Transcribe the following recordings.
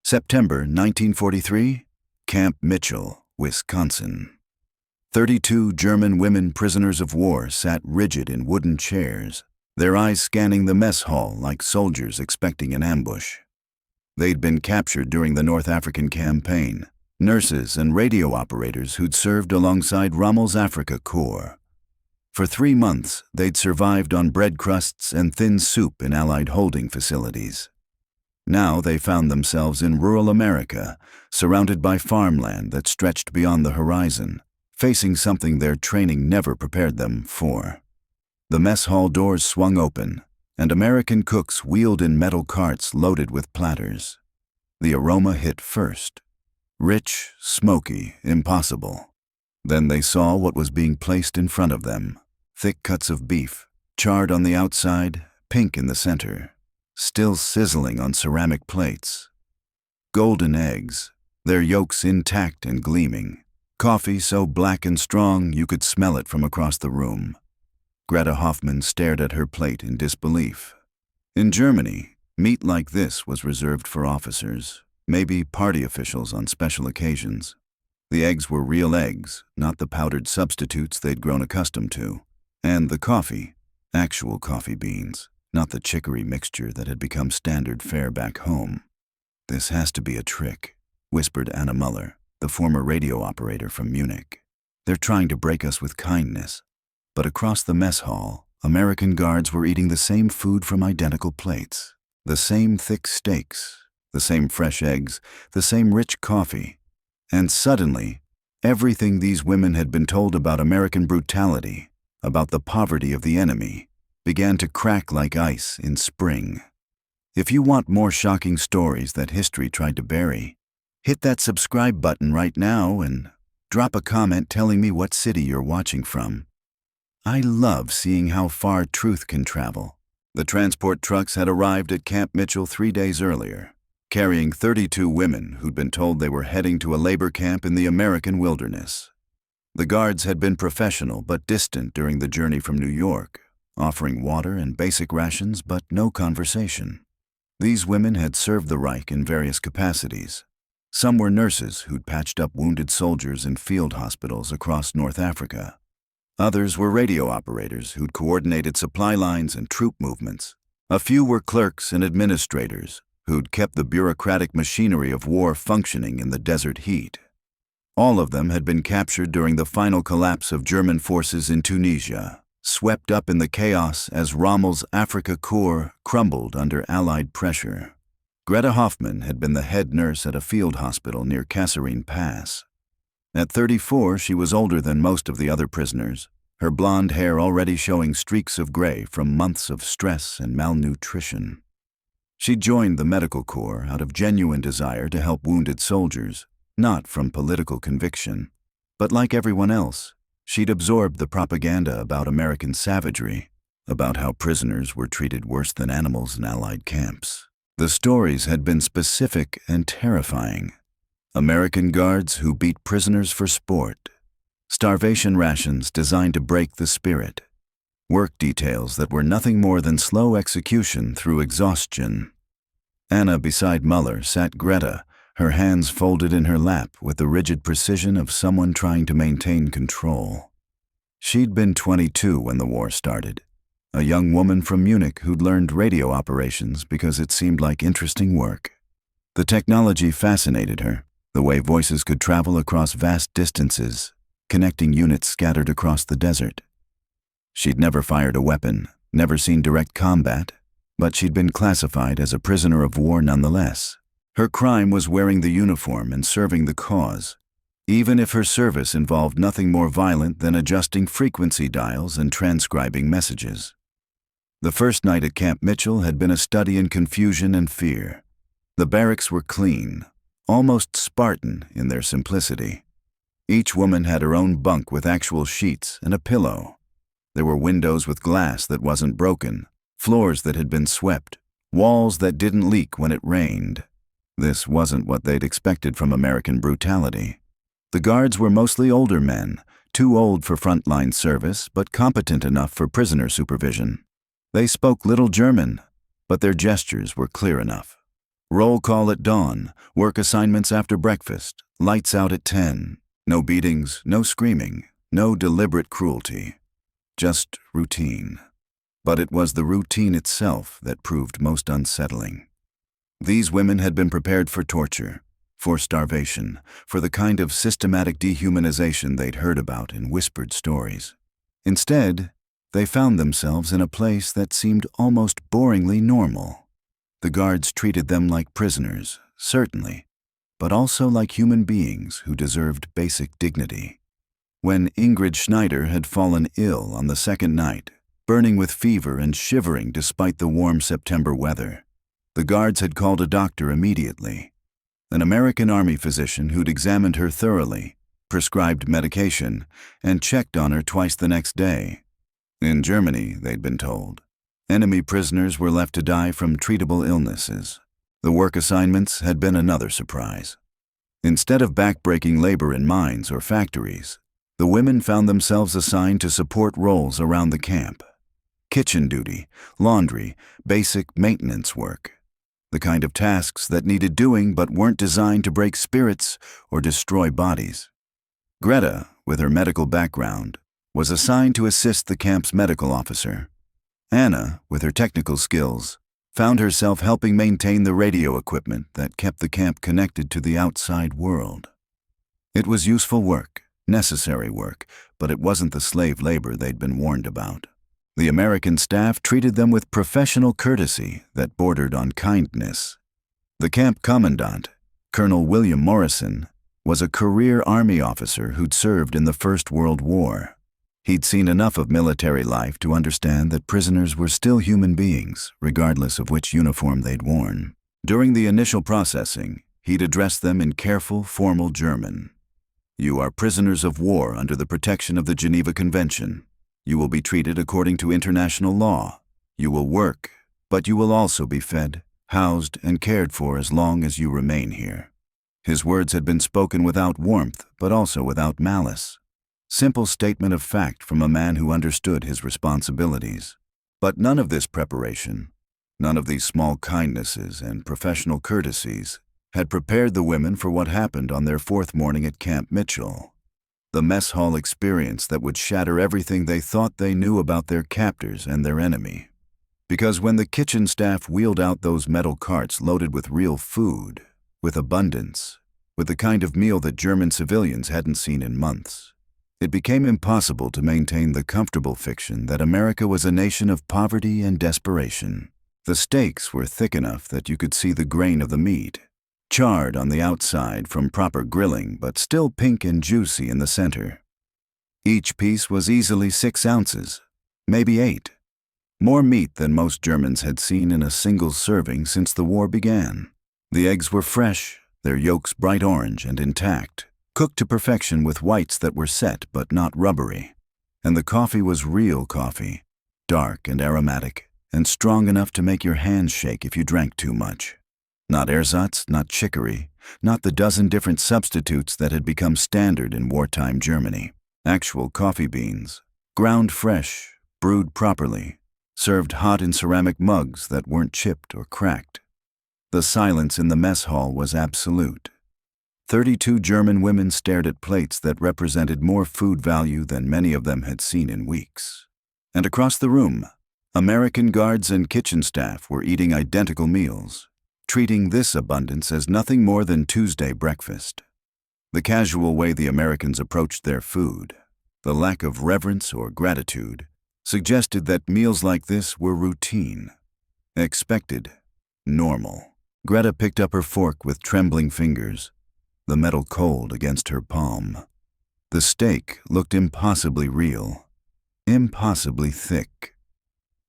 September 1943, Camp Mitchell, Wisconsin. 32 German women prisoners of war sat rigid in wooden chairs, their eyes scanning the mess hall like soldiers expecting an ambush. They'd been captured during the North African campaign, nurses and radio operators who'd served alongside Rommel's Africa Corps. For 3 months, they'd survived on bread crusts and thin soup in Allied holding facilities. Now they found themselves in rural America, surrounded by farmland that stretched beyond the horizon, facing something their training never prepared them for. The mess hall doors swung open, and American cooks wheeled in metal carts loaded with platters. The aroma hit first. Rich, smoky, impossible. Then they saw what was being placed in front of them. Thick cuts of beef, charred on the outside, pink in the center, still sizzling on ceramic plates. Golden eggs, their yolks intact and gleaming. Coffee so black and strong you could smell it from across the room. Greta Hoffman stared at her plate in disbelief. In Germany, meat like this was reserved for officers, maybe party officials on special occasions. The eggs were real eggs, not the powdered substitutes they'd grown accustomed to. And the coffee, actual coffee beans, not the chicory mixture that had become standard fare back home. "This has to be a trick," whispered Anna Mueller, the former radio operator from Munich. "They're trying to break us with kindness." But across the mess hall, American guards were eating the same food from identical plates, the same thick steaks, the same fresh eggs, the same rich coffee. And suddenly, everything these women had been told about American brutality, about the poverty of the enemy, began to crack like ice in spring. If you want more shocking stories that history tried to bury, hit that subscribe button right now and drop a comment telling me what city you're watching from. I love seeing how far truth can travel. The transport trucks had arrived at Camp Mitchell 3 days earlier, carrying 32 women who'd been told they were heading to a labor camp in the American wilderness. The guards had been professional but distant during the journey from New York, offering water and basic rations but no conversation. These women had served the Reich in various capacities. Some were nurses who'd patched up wounded soldiers in field hospitals across North Africa. Others were radio operators who'd coordinated supply lines and troop movements. A few were clerks and administrators who'd kept the bureaucratic machinery of war functioning in the desert heat. All of them had been captured during the final collapse of German forces in Tunisia, swept up in the chaos as Rommel's Africa Corps crumbled under Allied pressure. Greta Hoffman had been the head nurse at a field hospital near Kasserine Pass. At 34, she was older than most of the other prisoners, her blonde hair already showing streaks of gray from months of stress and malnutrition. She joined the medical corps out of genuine desire to help wounded soldiers, not from political conviction. But like everyone else, she'd absorbed the propaganda about American savagery, about how prisoners were treated worse than animals in Allied camps. The stories had been specific and terrifying. American guards who beat prisoners for sport. Starvation rations designed to break the spirit. Work details that were nothing more than slow execution through exhaustion. Anna beside Mueller sat Greta, her hands folded in her lap with the rigid precision of someone trying to maintain control. She'd been 22 when the war started, a young woman from Munich who'd learned radio operations because it seemed like interesting work. The technology fascinated her, the way voices could travel across vast distances, connecting units scattered across the desert. She'd never fired a weapon, never seen direct combat, but she'd been classified as a prisoner of war nonetheless. Her crime was wearing the uniform and serving the cause, even if her service involved nothing more violent than adjusting frequency dials and transcribing messages. The first night at Camp Mitchell had been a study in confusion and fear. The barracks were clean, almost Spartan in their simplicity. Each woman had her own bunk with actual sheets and a pillow. There were windows with glass that wasn't broken, floors that had been swept, walls that didn't leak when it rained. This wasn't what they'd expected from American brutality. The guards were mostly older men, too old for frontline service but competent enough for prisoner supervision. They spoke little German, but their gestures were clear enough. Roll call at dawn, work assignments after breakfast, lights out at 10. No beatings, no screaming, no deliberate cruelty. Just routine. But it was the routine itself that proved most unsettling. These women had been prepared for torture, for starvation, for the kind of systematic dehumanization they'd heard about in whispered stories. Instead, they found themselves in a place that seemed almost boringly normal. The guards treated them like prisoners, certainly, but also like human beings who deserved basic dignity. When Ingrid Schneider had fallen ill on the second night, burning with fever and shivering despite the warm September weather, the guards had called a doctor immediately. An American Army physician who'd examined her thoroughly, prescribed medication, and checked on her twice the next day. In Germany, they'd been told, enemy prisoners were left to die from treatable illnesses. The work assignments had been another surprise. Instead of backbreaking labor in mines or factories, the women found themselves assigned to support roles around the camp. Kitchen duty, laundry, basic maintenance work. The kind of tasks that needed doing but weren't designed to break spirits or destroy bodies. Greta, with her medical background, was assigned to assist the camp's medical officer. Anna, with her technical skills, found herself helping maintain the radio equipment that kept the camp connected to the outside world. It was useful work, necessary work, but it wasn't the slave labor they'd been warned about. The American staff treated them with professional courtesy that bordered on kindness. The camp commandant, Colonel William Morrison, was a career Army officer who'd served in the First World War. He'd seen enough of military life to understand that prisoners were still human beings, regardless of which uniform they'd worn. During the initial processing, he'd address them in careful, formal German. "You are prisoners of war under the protection of the Geneva Convention. You will be treated according to international law. You will work, but you will also be fed, housed, and cared for as long as you remain here." His words had been spoken without warmth, but also without malice. Simple statement of fact from a man who understood his responsibilities. But none of this preparation, none of these small kindnesses and professional courtesies had prepared the women for what happened on their fourth morning at Camp Mitchell. The mess hall experience that would shatter everything they thought they knew about their captors and their enemy. Because when the kitchen staff wheeled out those metal carts loaded with real food, with abundance, with the kind of meal that German civilians hadn't seen in months, it became impossible to maintain the comfortable fiction that America was a nation of poverty and desperation. The steaks were thick enough that you could see the grain of the meat, charred on the outside from proper grilling but still pink and juicy in the center. Each piece was easily 6 ounces, maybe 8. More meat than most Germans had seen in a single serving since the war began. The eggs were fresh, their yolks bright orange and intact, cooked to perfection with whites that were set but not rubbery. And the coffee was real coffee, dark and aromatic, and strong enough to make your hands shake if you drank too much. Not ersatz, not chicory, not the dozen different substitutes that had become standard in wartime Germany. Actual coffee beans, ground fresh, brewed properly, served hot in ceramic mugs that weren't chipped or cracked. The silence in the mess hall was absolute. 32 German women stared at plates that represented more food value than many of them had seen in weeks. And across the room, American guards and kitchen staff were eating identical meals, treating this abundance as nothing more than Tuesday breakfast. The casual way the Americans approached their food, the lack of reverence or gratitude, suggested that meals like this were routine, expected, normal. Greta picked up her fork with trembling fingers, the metal cold against her palm. The steak looked impossibly real, impossibly thick.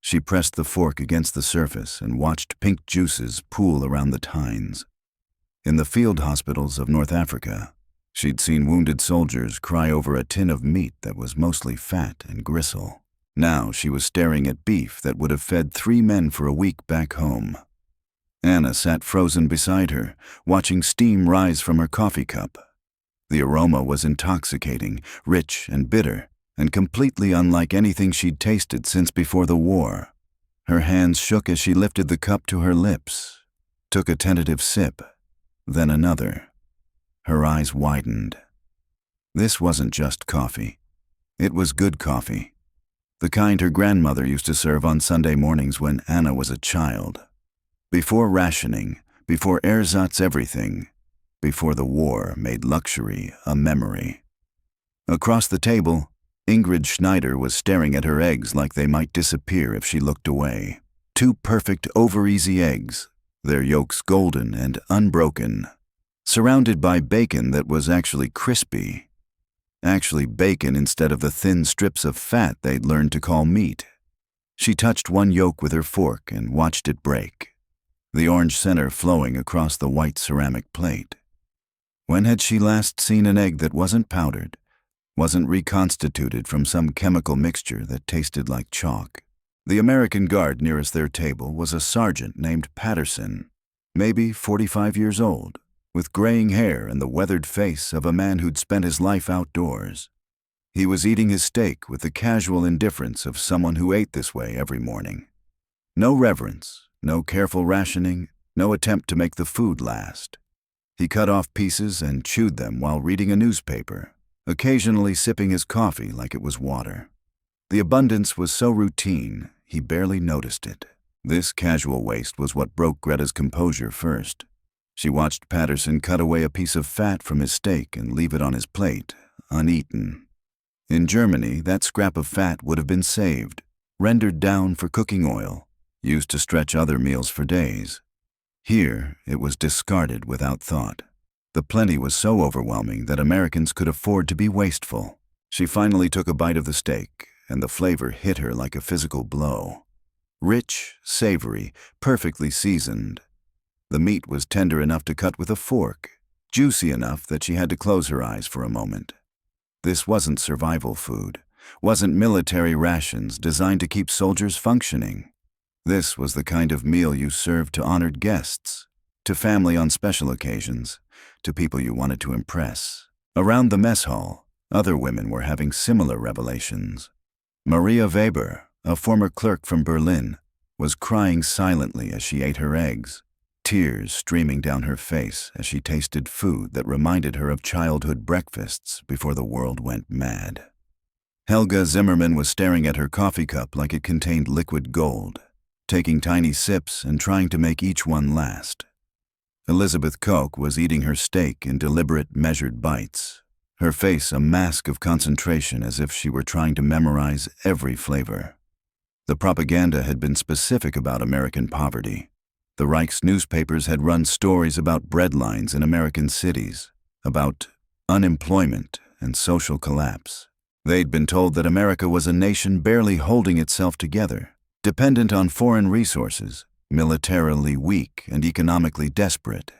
She pressed the fork against the surface and watched pink juices pool around the tines. In the field hospitals of North Africa, she'd seen wounded soldiers cry over a tin of meat that was mostly fat and gristle. Now she was staring at beef that would have fed 3 men for a week back home. Anna sat frozen beside her, watching steam rise from her coffee cup. The aroma was intoxicating, rich and bitter, and completely unlike anything she'd tasted since before the war. Her hands shook as she lifted the cup to her lips. took a tentative sip, then another. Her eyes widened. This wasn't just coffee. It was good coffee. The kind her grandmother used to serve on Sunday mornings when Anna was a child. Before rationing, before ersatz everything, before the war made luxury a memory. Across the table, Ingrid Schneider was staring at her eggs like they might disappear if she looked away. 2 perfect over-easy eggs, their yolks golden and unbroken, surrounded by bacon that was actually crispy. Actually bacon instead of the thin strips of fat they'd learned to call meat. She touched one yolk with her fork and watched it break, the orange center flowing across the white ceramic plate. When had she last seen an egg that wasn't powdered, wasn't reconstituted from some chemical mixture that tasted like chalk? The American guard nearest their table was a sergeant named Patterson, maybe 45 years old, with graying hair and the weathered face of a man who'd spent his life outdoors. He was eating his steak with the casual indifference of someone who ate this way every morning. No reverence, no careful rationing, no attempt to make the food last. He cut off pieces and chewed them while reading a newspaper, occasionally sipping his coffee like it was water. The abundance was so routine, he barely noticed it. This casual waste was what broke Greta's composure first. She watched Patterson cut away a piece of fat from his steak and leave it on his plate, uneaten. In Germany, that scrap of fat would have been saved, rendered down for cooking oil, used to stretch other meals for days. Here, it was discarded without thought. The plenty was so overwhelming that Americans could afford to be wasteful. She finally took a bite of the steak, and the flavor hit her like a physical blow. Rich, savory, perfectly seasoned. The meat was tender enough to cut with a fork, juicy enough that she had to close her eyes for a moment. This wasn't survival food, wasn't military rations designed to keep soldiers functioning. This was the kind of meal you served to honored guests, to family on special occasions, to people you wanted to impress. Around the mess hall, other women were having similar revelations. Maria Weber, a former clerk from Berlin, was crying silently as she ate her eggs, tears streaming down her face as she tasted food that reminded her of childhood breakfasts before the world went mad. Helga Zimmerman was staring at her coffee cup like it contained liquid gold, taking tiny sips and trying to make each one last. Elizabeth Koch was eating her steak in deliberate, measured bites, her face a mask of concentration as if she were trying to memorize every flavor. The propaganda had been specific about American poverty. The Reich's newspapers had run stories about breadlines in American cities, about unemployment and social collapse. They'd been told that America was a nation barely holding itself together, dependent on foreign resources, militarily weak and economically desperate.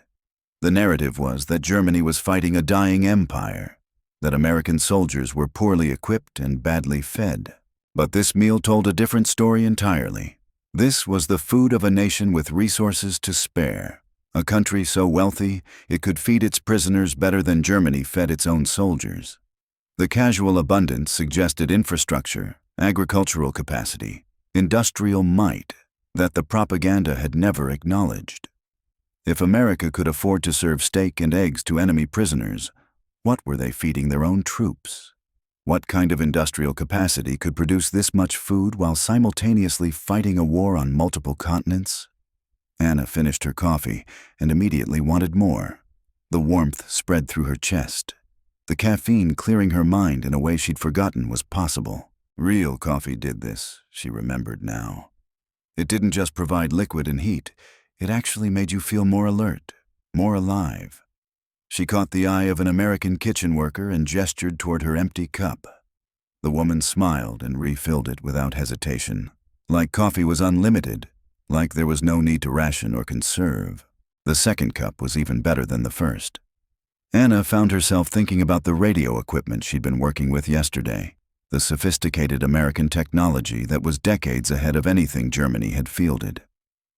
The narrative was that Germany was fighting a dying empire, that American soldiers were poorly equipped and badly fed. But this meal told a different story entirely. This was the food of a nation with resources to spare, a country so wealthy it could feed its prisoners better than Germany fed its own soldiers. The casual abundance suggested infrastructure, agricultural capacity, industrial might that the propaganda had never acknowledged. If America could afford to serve steak and eggs to enemy prisoners, what were they feeding their own troops? What kind of industrial capacity could produce this much food while simultaneously fighting a war on multiple continents? Anna finished her coffee and immediately wanted more. The warmth spread through her chest, the caffeine clearing her mind in a way she'd forgotten was possible. Real coffee did this, she remembered now. It didn't just provide liquid and heat, it actually made you feel more alert, more alive. She caught the eye of an American kitchen worker and gestured toward her empty cup. The woman smiled and refilled it without hesitation, like coffee was unlimited, like there was no need to ration or conserve. The second cup was even better than the first. Anna found herself thinking about the radio equipment she'd been working with yesterday, the sophisticated American technology that was decades ahead of anything Germany had fielded.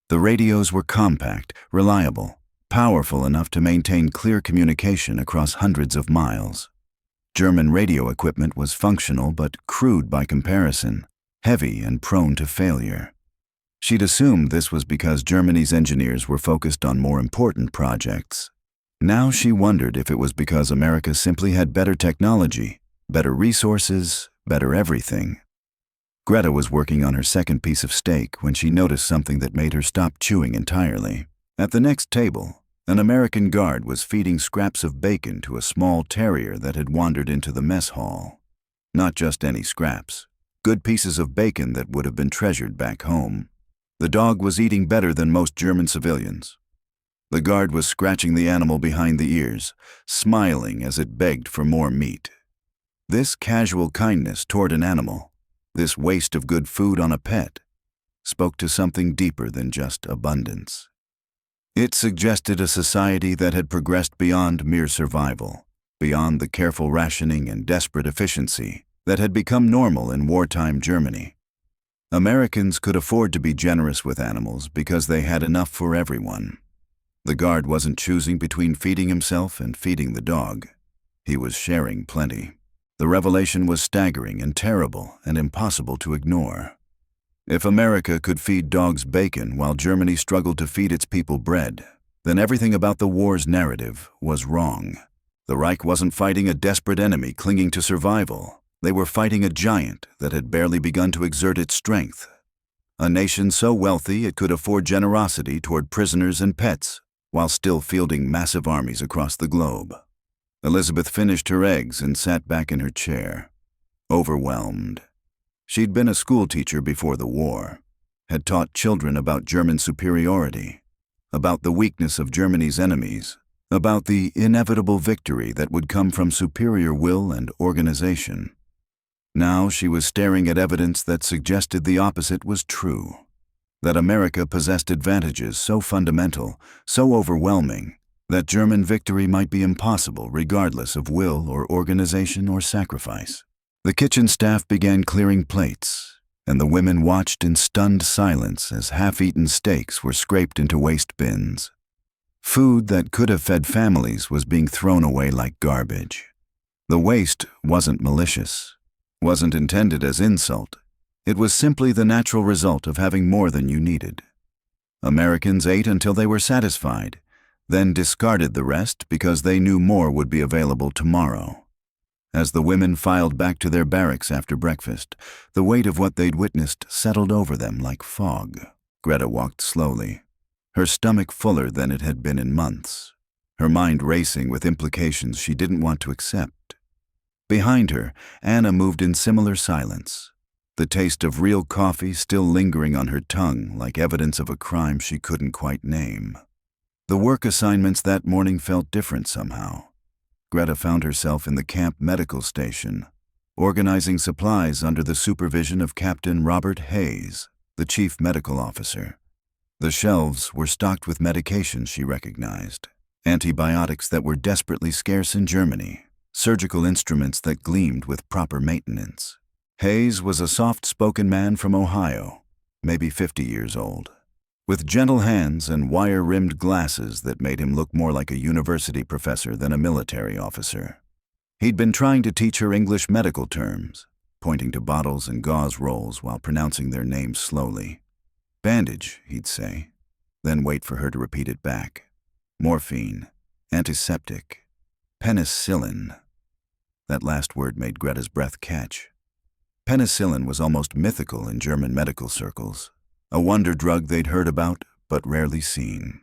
The radios were compact, reliable, powerful enough to maintain clear communication across hundreds of miles. German radio equipment was functional but crude by comparison, heavy and prone to failure. She'd assumed this was because Germany's engineers were focused on more important projects. Now she wondered if it was because America simply had better technology, better resources, better everything. Greta was working on her second piece of steak when she noticed something that made her stop chewing entirely. At the next table, an American guard was feeding scraps of bacon to a small terrier that had wandered into the mess hall. Not just any scraps, good pieces of bacon that would have been treasured back home. The dog was eating better than most German civilians. The guard was scratching the animal behind the ears, smiling as it begged for more meat. This casual kindness toward an animal, this waste of good food on a pet, spoke to something deeper than just abundance. It suggested a society that had progressed beyond mere survival, beyond the careful rationing and desperate efficiency that had become normal in wartime Germany. Americans could afford to be generous with animals because they had enough for everyone. The guard wasn't choosing between feeding himself and feeding the dog. He was sharing plenty. The revelation was staggering and terrible and impossible to ignore. If America could feed dogs bacon while Germany struggled to feed its people bread, then everything about the war's narrative was wrong. The Reich wasn't fighting a desperate enemy clinging to survival. They were fighting a giant that had barely begun to exert its strength. A nation so wealthy it could afford generosity toward prisoners and pets, while still fielding massive armies across the globe. Elizabeth finished her eggs and sat back in her chair, overwhelmed. She'd been a schoolteacher before the war, had taught children about German superiority, about the weakness of Germany's enemies, about the inevitable victory that would come from superior will and organization. Now she was staring at evidence that suggested the opposite was true, that America possessed advantages so fundamental, so overwhelming, that German victory might be impossible regardless of will or organization or sacrifice. The kitchen staff began clearing plates, and the women watched in stunned silence as half-eaten steaks were scraped into waste bins. Food that could have fed families was being thrown away like garbage. The waste wasn't malicious, wasn't intended as insult. It was simply the natural result of having more than you needed. Americans ate until they were satisfied, then discarded the rest because they knew more would be available tomorrow. As the women filed back to their barracks after breakfast, the weight of what they'd witnessed settled over them like fog. Greta walked slowly, her stomach fuller than it had been in months, her mind racing with implications she didn't want to accept. Behind her, Anna moved in similar silence, the taste of real coffee still lingering on her tongue like evidence of a crime she couldn't quite name. The work assignments that morning felt different somehow. Greta found herself in the camp medical station, organizing supplies under the supervision of Captain Robert Hayes, the chief medical officer. The shelves were stocked with medications she recognized, antibiotics that were desperately scarce in Germany, surgical instruments that gleamed with proper maintenance. Hayes was a soft-spoken man from Ohio, maybe 50 years old, with gentle hands and wire-rimmed glasses that made him look more like a university professor than a military officer. He'd been trying to teach her English medical terms, pointing to bottles and gauze rolls while pronouncing their names slowly. Bandage, he'd say, then wait for her to repeat it back. Morphine, antiseptic, penicillin. That last word made Greta's breath catch. Penicillin was almost mythical in German medical circles, a wonder drug they'd heard about but rarely seen.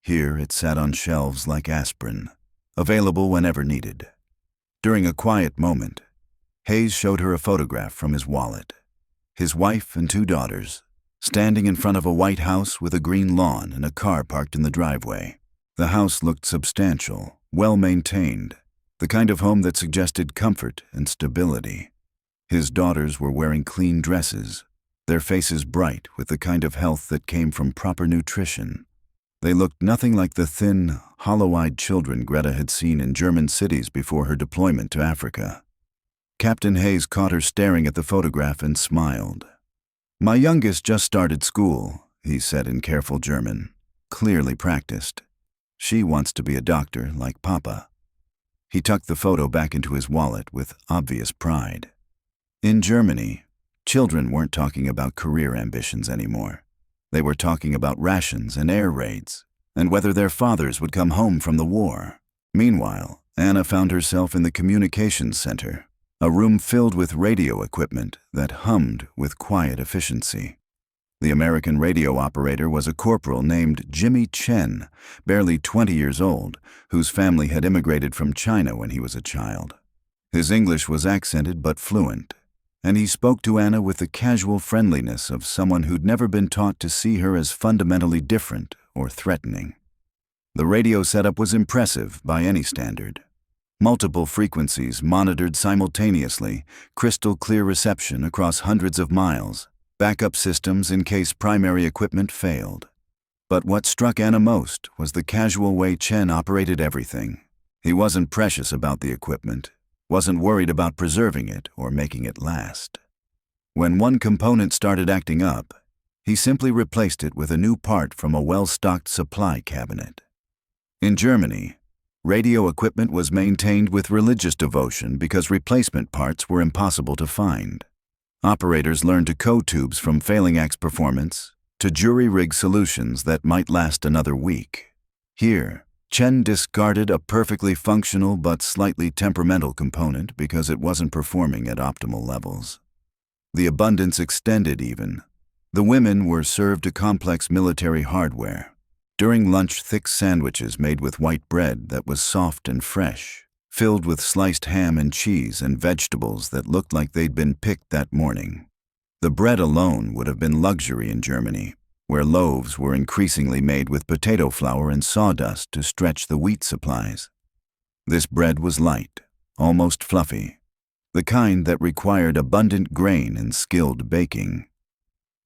Here it sat on shelves like aspirin, available whenever needed. During a quiet moment, Hayes showed her a photograph from his wallet. His wife and 2 daughters, standing in front of a white house with a green lawn and a car parked in the driveway. The house looked substantial, well-maintained, the kind of home that suggested comfort and stability. His daughters were wearing clean dresses, their faces bright with the kind of health that came from proper nutrition. They looked nothing like the thin, hollow-eyed children Greta had seen in German cities before her deployment to Africa. Captain Hayes caught her staring at the photograph and smiled. "My youngest just started school," he said in careful German, clearly practiced. "She wants to be a doctor like Papa." He tucked the photo back into his wallet with obvious pride. In Germany, children weren't talking about career ambitions anymore. They were talking about rations and air raids, and whether their fathers would come home from the war. Meanwhile, Anna found herself in the communications center, a room filled with radio equipment that hummed with quiet efficiency. The American radio operator was a corporal named Jimmy Chen, barely 20 years old, whose family had immigrated from China when he was a child. His English was accented but fluent, and he spoke to Anna with the casual friendliness of someone who'd never been taught to see her as fundamentally different or threatening. The radio setup was impressive by any standard. Multiple frequencies monitored simultaneously, crystal clear reception across hundreds of miles, backup systems in case primary equipment failed. But what struck Anna most was the casual way Chen operated everything. He wasn't precious about the equipment, wasn't worried about preserving it or making it last. When one component started acting up, he simply replaced it with a new part from a well-stocked supply cabinet. In Germany, radio equipment was maintained with religious devotion because replacement parts were impossible to find. Operators learned to code tubes from failing axe performance to jury-rig solutions that might last another week. Here, Chen discarded a perfectly functional but slightly temperamental component because it wasn't performing at optimal levels. The abundance extended even. The women were served a complex military hardware. During lunch, thick sandwiches made with white bread that was soft and fresh, filled with sliced ham and cheese and vegetables that looked like they'd been picked that morning. The bread alone would have been luxury in Germany, where loaves were increasingly made with potato flour and sawdust to stretch the wheat supplies. This bread was light, almost fluffy, the kind that required abundant grain and skilled baking.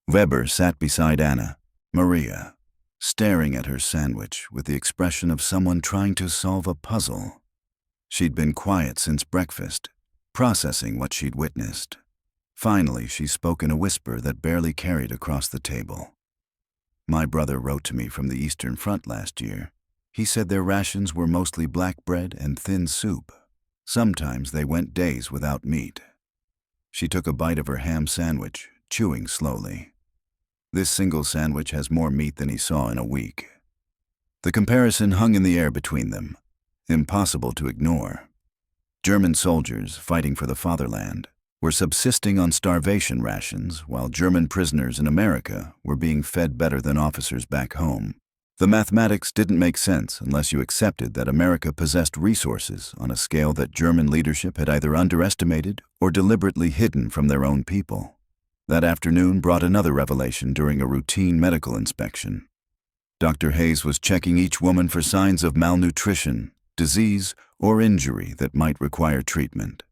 Weber sat beside Anna, Maria, staring at her sandwich with the expression of someone trying to solve a puzzle. She'd been quiet since breakfast, processing what she'd witnessed. Finally, she spoke in a whisper that barely carried across the table. My brother wrote to me from the Eastern Front last year. He said their rations were mostly black bread and thin soup. Sometimes they went days without meat. She took a bite of her ham sandwich, chewing slowly. This single sandwich has more meat than he saw in a week. The comparison hung in the air between them, impossible to ignore. German soldiers fighting for the fatherland were subsisting on starvation rations while German prisoners in America were being fed better than officers back home. The mathematics didn't make sense unless you accepted that America possessed resources on a scale that German leadership had either underestimated or deliberately hidden from their own people. That afternoon brought another revelation during a routine medical inspection. Dr. Hayes was checking each woman for signs of malnutrition, disease, or injury that might require treatment.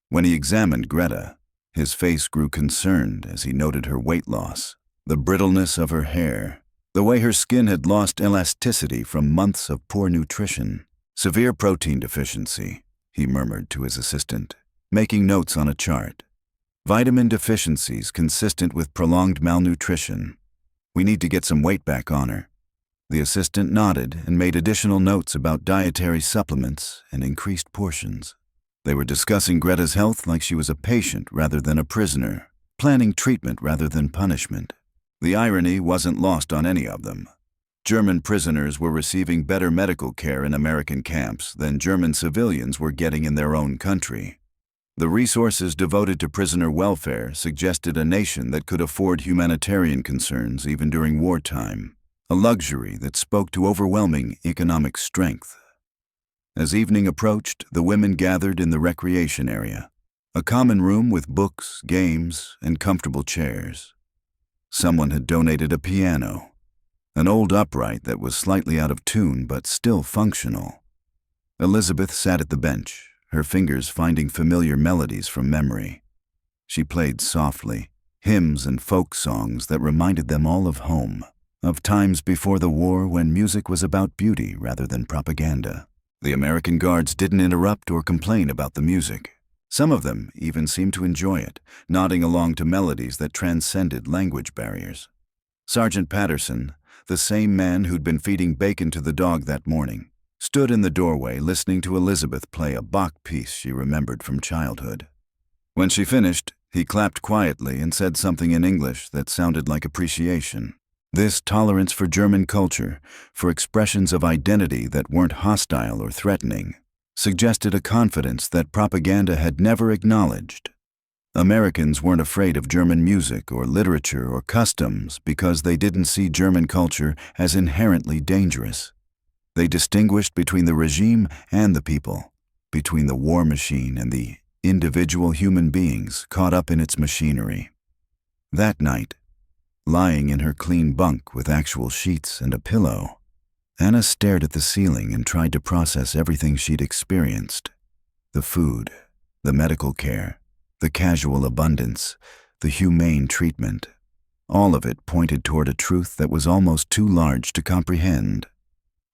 When he examined Greta, his face grew concerned as he noted her weight loss, the brittleness of her hair, the way her skin had lost elasticity from months of poor nutrition. Severe protein deficiency, he murmured to his assistant, making notes on a chart. Vitamin deficiencies consistent with prolonged malnutrition. We need to get some weight back on her. The assistant nodded and made additional notes about dietary supplements and increased portions. They were discussing Greta's health like she was a patient rather than a prisoner, planning treatment rather than punishment. The irony wasn't lost on any of them. German prisoners were receiving better medical care in American camps than German civilians were getting in their own country. The resources devoted to prisoner welfare suggested a nation that could afford humanitarian concerns even during wartime, a luxury that spoke to overwhelming economic strength. As evening approached, the women gathered in the recreation area, a common room with books, games, and comfortable chairs. Someone had donated a piano, an old upright that was slightly out of tune but still functional. Elizabeth sat at the bench, her fingers finding familiar melodies from memory. She played softly, hymns and folk songs that reminded them all of home, of times before the war when music was about beauty rather than propaganda. The American guards didn't interrupt or complain about the music. Some of them even seemed to enjoy it, nodding along to melodies that transcended language barriers. Sergeant Patterson, the same man who'd been feeding bacon to the dog that morning, stood in the doorway listening to Elizabeth play a Bach piece she remembered from childhood. When she finished, he clapped quietly and said something in English that sounded like appreciation. This tolerance for German culture, for expressions of identity that weren't hostile or threatening, suggested a confidence that propaganda had never acknowledged. Americans weren't afraid of German music or literature or customs because they didn't see German culture as inherently dangerous. They distinguished between the regime and the people, between the war machine and the individual human beings caught up in its machinery. That night, lying in her clean bunk with actual sheets and a pillow, Anna stared at the ceiling and tried to process everything she'd experienced. The food, the medical care, the casual abundance, the humane treatment. All of it pointed toward a truth that was almost too large to comprehend.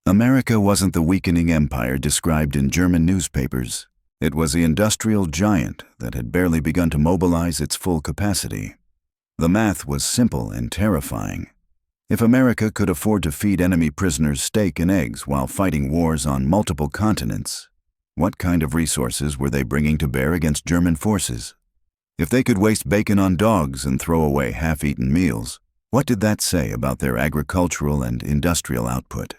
America wasn't the weakening empire described in German newspapers. It was the industrial giant that had barely begun to mobilize its full capacity. The math was simple and terrifying. If America could afford to feed enemy prisoners steak and eggs while fighting wars on multiple continents, what kind of resources were they bringing to bear against German forces? If they could waste bacon on dogs and throw away half-eaten meals, what did that say about their agricultural and industrial output?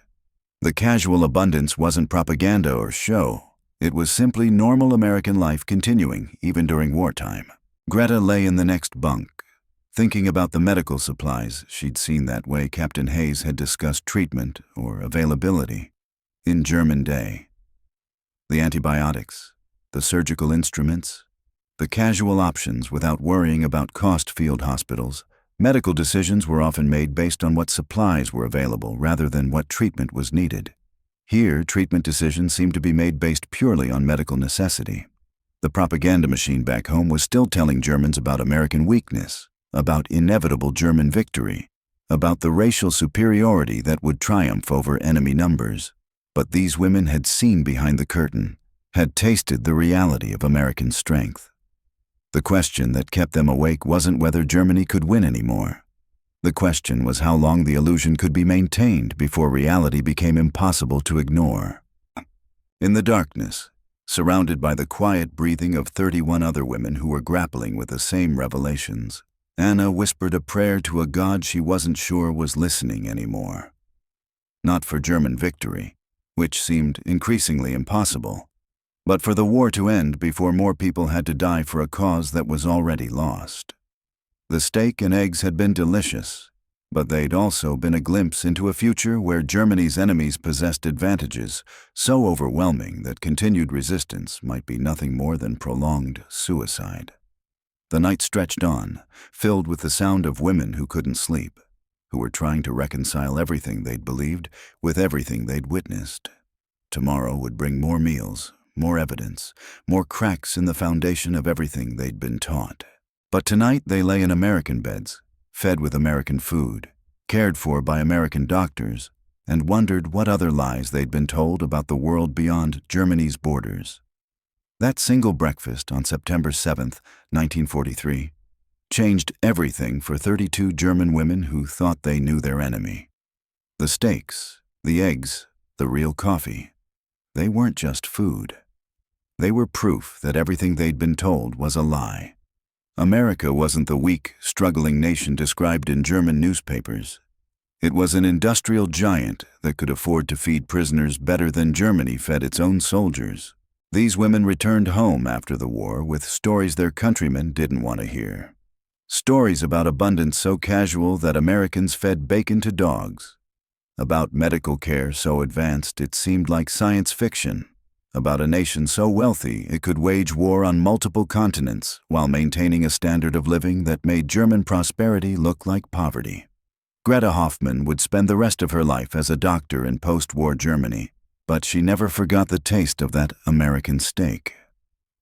The casual abundance wasn't propaganda or show. It was simply normal American life continuing, even during wartime. Greta lay in the next bunk, thinking about the medical supplies she'd seen that way Captain Hayes had discussed treatment or availability in German day. The antibiotics, the surgical instruments, the casual options without worrying about cost field hospitals. Medical decisions were often made based on what supplies were available rather than what treatment was needed. Here, treatment decisions seemed to be made based purely on medical necessity. The propaganda machine back home was still telling Germans about American weakness, about inevitable German victory, about the racial superiority that would triumph over enemy numbers. But these women had seen behind the curtain, had tasted the reality of American strength. The question that kept them awake wasn't whether Germany could win anymore. The question was how long the illusion could be maintained before reality became impossible to ignore. In the darkness, surrounded by the quiet breathing of 31 other women who were grappling with the same revelations, Anna whispered a prayer to a God she wasn't sure was listening anymore. Not for German victory, which seemed increasingly impossible, but for the war to end before more people had to die for a cause that was already lost. The steak and eggs had been delicious, but they'd also been a glimpse into a future where Germany's enemies possessed advantages so overwhelming that continued resistance might be nothing more than prolonged suicide. The night stretched on, filled with the sound of women who couldn't sleep, who were trying to reconcile everything they'd believed with everything they'd witnessed. Tomorrow would bring more meals, more evidence, more cracks in the foundation of everything they'd been taught. But tonight they lay in American beds, fed with American food, cared for by American doctors, and wondered what other lies they'd been told about the world beyond Germany's borders. That single breakfast on September 7th, 1943, changed everything for 32 German women who thought they knew their enemy. The steaks, the eggs, the real coffee, they weren't just food. They were proof that everything they'd been told was a lie. America wasn't the weak, struggling nation described in German newspapers. It was an industrial giant that could afford to feed prisoners better than Germany fed its own soldiers. These women returned home after the war with stories their countrymen didn't want to hear. Stories about abundance so casual that Americans fed bacon to dogs. About medical care so advanced it seemed like science fiction. About a nation so wealthy it could wage war on multiple continents while maintaining a standard of living that made German prosperity look like poverty. Greta Hoffman would spend the rest of her life as a doctor in post-war Germany, but she never forgot the taste of that American steak.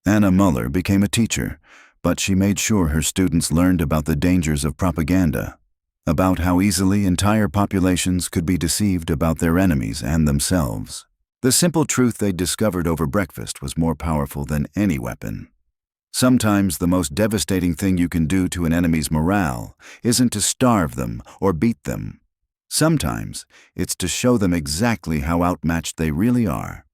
Anna Mueller became a teacher, but she made sure her students learned about the dangers of propaganda, about how easily entire populations could be deceived about their enemies and themselves. The simple truth they'd discovered over breakfast was more powerful than any weapon. Sometimes the most devastating thing you can do to an enemy's morale isn't to starve them or beat them. Sometimes it's to show them exactly how outmatched they really are.